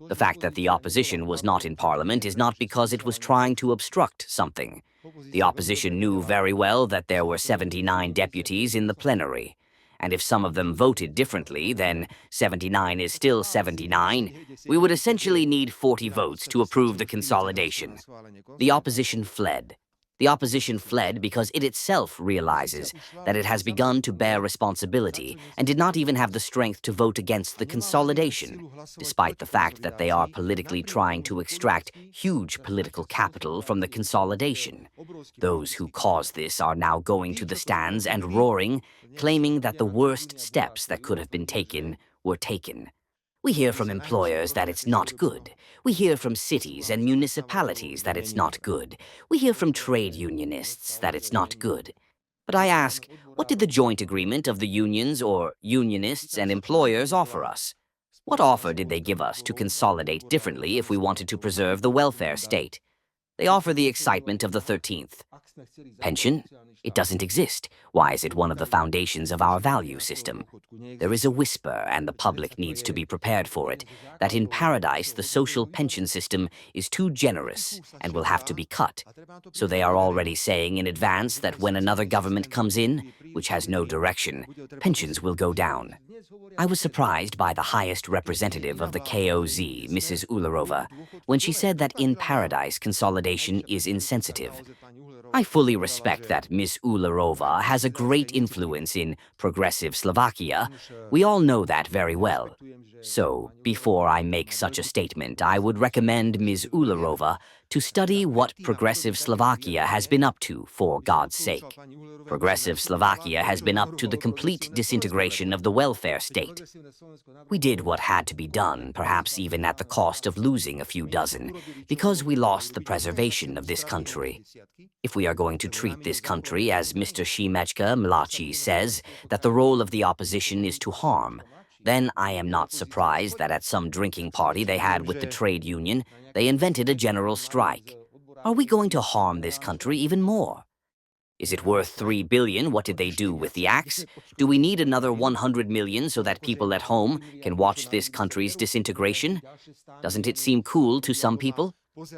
The fact that the opposition was not in parliament is not because it was trying to obstruct something. The opposition knew very well that there were 79 deputies in the plenary. And if some of them voted differently, then 79 is still 79, we would essentially need 40 votes to approve the consolidation. The opposition fled. The opposition fled because it itself realizes that it has begun to bear responsibility and did not even have the strength to vote against the consolidation, despite the fact that they are politically trying to extract huge political capital from the consolidation. Those who caused this are now going to the stands and roaring, claiming that the worst steps that could have been taken were taken. We hear from employers that it's not good. We hear from cities and municipalities that it's not good. We hear from trade unionists that it's not good. But I ask, what did the joint agreement of the unions or unionists and employers offer us? What offer did they give us to consolidate differently if we wanted to preserve the welfare state? They offer the excitement of the 13th. Pension? It doesn't exist. Why is it one of the foundations of our value system? There is a whisper, and the public needs to be prepared for it, that in paradise the social pension system is too generous and will have to be cut. So they are already saying in advance that when another government comes in, which has no direction, pensions will go down. I was surprised by the highest representative of the KOZ, Mrs. Ularova, when she said that in paradise consolidation is insensitive. I fully respect that Ms. Ularova has a great influence in progressive Slovakia. We all know that very well. So, before I make such a statement, I would recommend Ms. Ularova to study what progressive Slovakia has been up to, for God's sake. Progressive Slovakia has been up to the complete disintegration of the welfare state. We did what had to be done, perhaps even at the cost of losing a few dozen, because we lost the preservation of this country. If we are going to treat this country as Mr. Shimechka Mlachi says, that the role of the opposition is to harm, then I am not surprised that at some drinking party they had with the trade union, they invented a general strike. Are we going to harm this country even more? Is it worth $3 billion? What did they do with the axe? Do we need another 100 million so that people at home can watch this country's disintegration? Doesn't it seem cool to some people?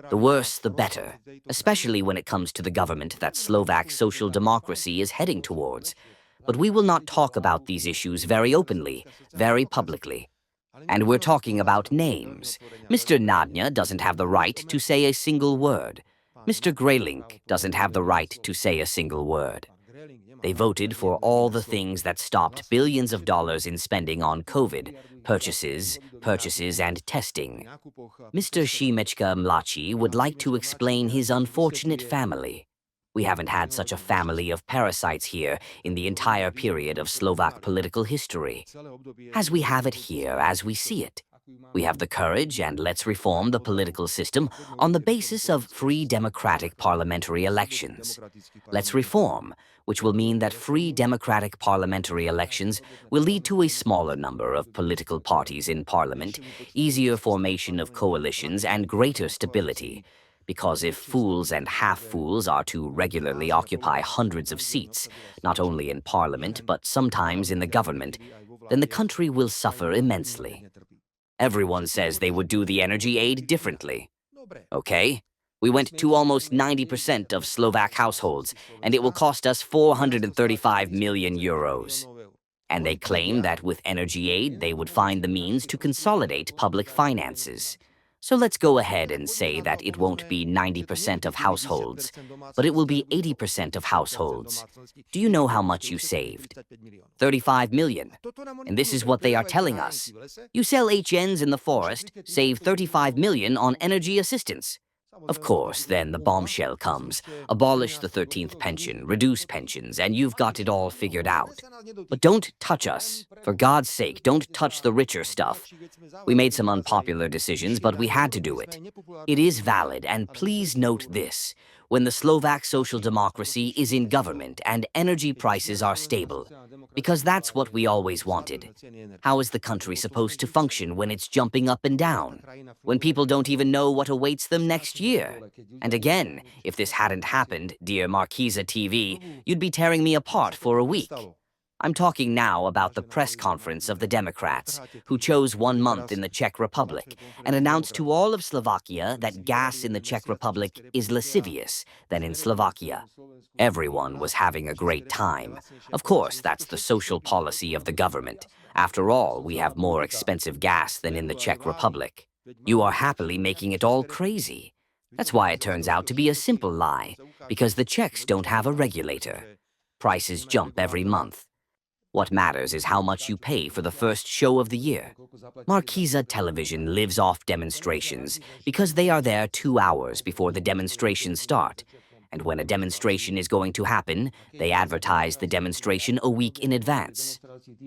The worse, the better, especially when it comes to the government that Slovak social democracy is heading towards. But we will not talk about these issues very openly, very publicly. And we're talking about names. Mr. Nadnya doesn't have the right to say a single word. Mr. Greylink doesn't have the right to say a single word. They voted for all the things that stopped billions of dollars in spending on COVID, purchases, and testing. Mr. Shimechka Mlachi would like to explain his unfortunate family. We haven't had such a family of parasites here in the entire period of Slovak political history. As we have it here, as we see it. We have the courage, and let's reform the political system on the basis of free democratic parliamentary elections. Let's reform, which will mean that free democratic parliamentary elections will lead to a smaller number of political parties in parliament, easier formation of coalitions, and greater stability. Because if fools and half-fools are to regularly occupy hundreds of seats, not only in parliament but sometimes in the government, then the country will suffer immensely. Everyone says they would do the energy aid differently. Okay, we went to almost 90% of Slovak households, and it will cost us 435 million euros. And they claim that with energy aid, they would find the means to consolidate public finances. So let's go ahead and say that it won't be 90% of households, but it will be 80% of households. Do you know how much you saved? 35 million. And this is what they are telling us. You sell HNs in the forest, save 35 million on energy assistance. Of course, then the bombshell comes. Abolish the 13th pension, reduce pensions, and you've got it all figured out. But don't touch us. For God's sake, don't touch the richer stuff. We made some unpopular decisions, but we had to do it. It is valid, and please note this. When the Slovak social democracy is in government and energy prices are stable, because that's what we always wanted. How is the country supposed to function when it's jumping up and down? When people don't even know what awaits them next year? And again, if this hadn't happened, dear Marquisa TV, you'd be tearing me apart for a week. I'm talking now about the press conference of the Democrats, who chose 1 month in the Czech Republic and announced to all of Slovakia that gas in the Czech Republic is lascivious than in Slovakia. Everyone was having a great time. Of course, that's the social policy of the government. After all, we have more expensive gas than in the Czech Republic. You are happily making it all crazy. That's why it turns out to be a simple lie, because the Czechs don't have a regulator. Prices jump every month. What matters is how much you pay for the first show of the year. Marquisa television lives off demonstrations because they are there 2 hours before the demonstrations start. And when a demonstration is going to happen, they advertise the demonstration a week in advance.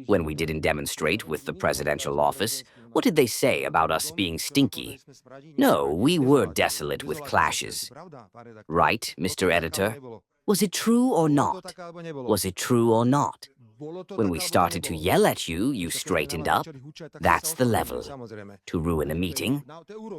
When we didn't demonstrate with the presidential office, what did they say about us being stinky? No, we were desolate with clashes. Right, Mr. Editor? Was it true or not? Was it true or not? When we started to yell at you, you straightened up. That's the level. To ruin a meeting,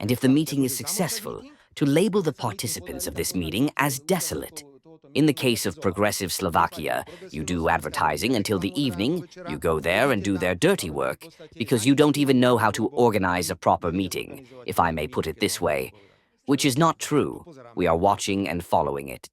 and if the meeting is successful, to label the participants of this meeting as desolate. In the case of progressive Slovakia, you do advertising until the evening, you go there and do their dirty work, because you don't even know how to organize a proper meeting, if I may put it this way. Which is not true. We are watching and following it.